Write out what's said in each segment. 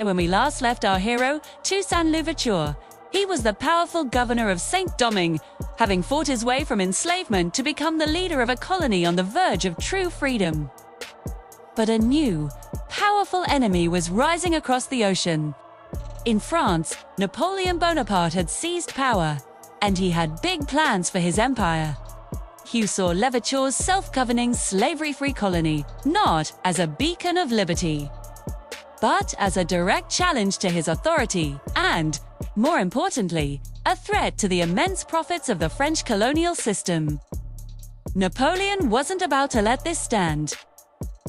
When we last left our hero, Toussaint Louverture, he was the powerful governor of Saint-Domingue, having fought his way from enslavement to become the leader of a colony on the verge of true freedom. But a new, powerful enemy was rising across the ocean. In France, Napoleon Bonaparte had seized power, and he had big plans for his empire. He saw Louverture's self-governing, slavery-free colony not as a beacon of liberty, but as a direct challenge to his authority and, more importantly, a threat to the immense profits of the French colonial system. Napoleon wasn't about to let this stand.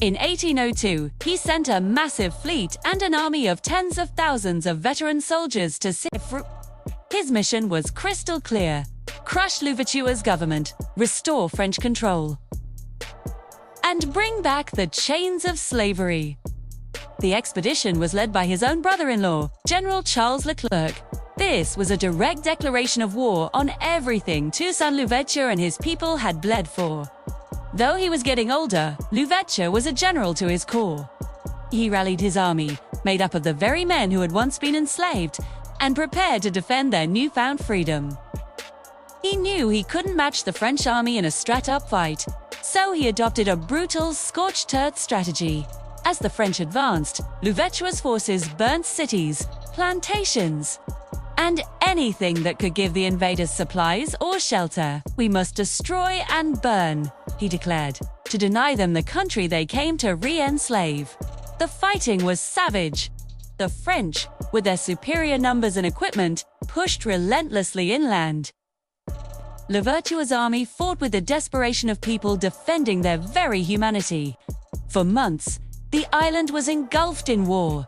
In 1802, he sent a massive fleet and an army of tens of thousands of veteran soldiers to His mission was crystal clear: crush Louverture's government, restore French control, and bring back the chains of slavery. The expedition was led by his own brother-in-law, General Charles Leclerc. This was a direct declaration of war on everything Toussaint Louverture and his people had bled for. Though he was getting older, Louverture was a general to his core. He rallied his army, made up of the very men who had once been enslaved, and prepared to defend their newfound freedom. He knew he couldn't match the French army in a straight-up fight, so he adopted a brutal, scorched earth strategy. As the French advanced, Louverture's forces burnt cities, plantations, and anything that could give the invaders supplies or shelter. "We must destroy and burn," he declared, to deny them the country they came to re-enslave. The fighting was savage. The French, with their superior numbers and equipment, pushed relentlessly inland. Louverture's army fought with the desperation of people defending their very humanity. For months, the island was engulfed in war.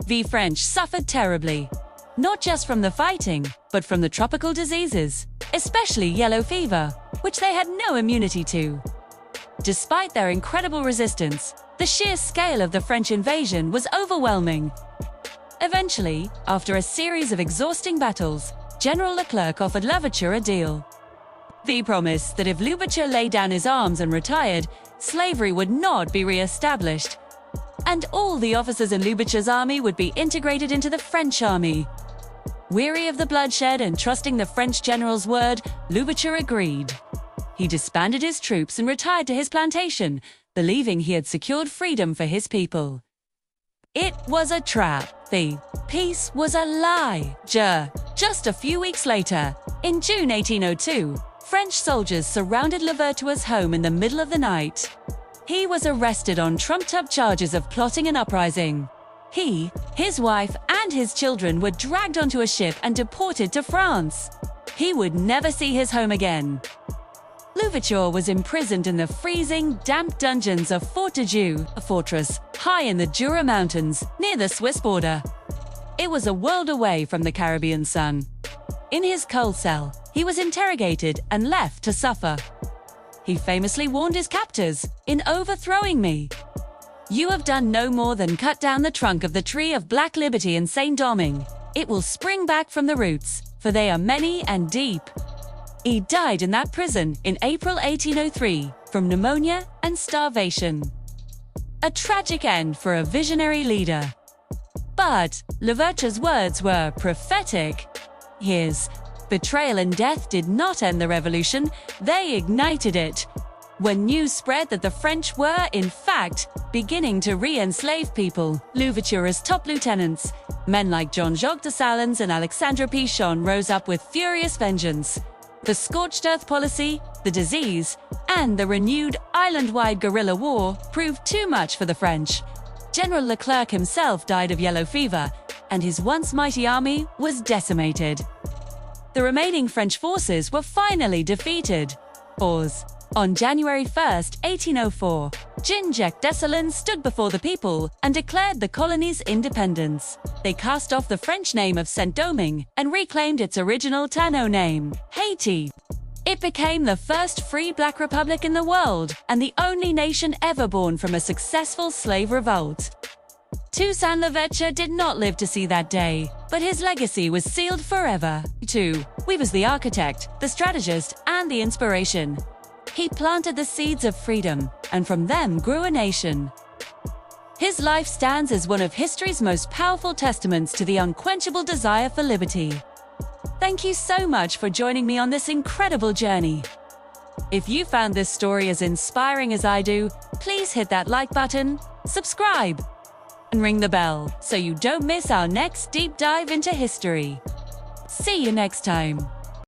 The French suffered terribly, not just from the fighting, but from the tropical diseases, especially yellow fever, which they had no immunity to. Despite their incredible resistance, the sheer scale of the French invasion was overwhelming. Eventually, after a series of exhausting battles, General Leclerc offered Louverture a deal. He promised that if Louverture laid down his arms and retired, slavery would not be re-established, and all the officers in Louverture's army would be integrated into the French army. Weary of the bloodshed and trusting the French general's word, Louverture agreed. He disbanded his troops and retired to his plantation, believing he had secured freedom for his people. It was a trap. The peace was a lie. Just a few weeks later, in June 1802, French soldiers surrounded Louverture's home in the middle of the night. He was arrested on trumped-up charges of plotting an uprising. He, his wife, and his children were dragged onto a ship and deported to France. He would never see his home again. Louverture was imprisoned in the freezing, damp dungeons of Fort de Dieu, a fortress high in the Jura Mountains, near the Swiss border. It was a world away from the Caribbean sun. In his coal cell, he was interrogated and left to suffer. He famously warned his captors, "In overthrowing me, you have done no more than cut down the trunk of the tree of black liberty in Saint-Domingue. It will spring back from the roots, for they are many and deep." He died in that prison in April 1803 from pneumonia and starvation. A tragic end for a visionary leader. But Louverture's words were prophetic. His betrayal and death did not end the revolution, they ignited it. When news spread that the French were, in fact, beginning to re-enslave people, Louverture's top lieutenants, men like Jean-Jacques Dessalines and Alexandre Pichon, rose up with furious vengeance. The scorched earth policy, the disease, and the renewed island-wide guerrilla war proved too much for the French. General Leclerc himself died of yellow fever, and his once mighty army was decimated. The remaining French forces were finally defeated. On January 1, 1804, Jean-Jacques Dessalines stood before the people and declared the colony's independence. They cast off the French name of Saint-Domingue and reclaimed its original Tano name, Haiti. It became the first free black republic in the world and the only nation ever born from a successful slave revolt. Toussaint Louverture did not live to see that day, but his legacy was sealed forever. He was the architect, the strategist, and the inspiration. He planted the seeds of freedom, and from them grew a nation. His life stands as one of history's most powerful testaments to the unquenchable desire for liberty. Thank you so much for joining me on this incredible journey. If you found this story as inspiring as I do, please hit that like button, subscribe, and ring the bell so you don't miss our next deep dive into history. See you next time.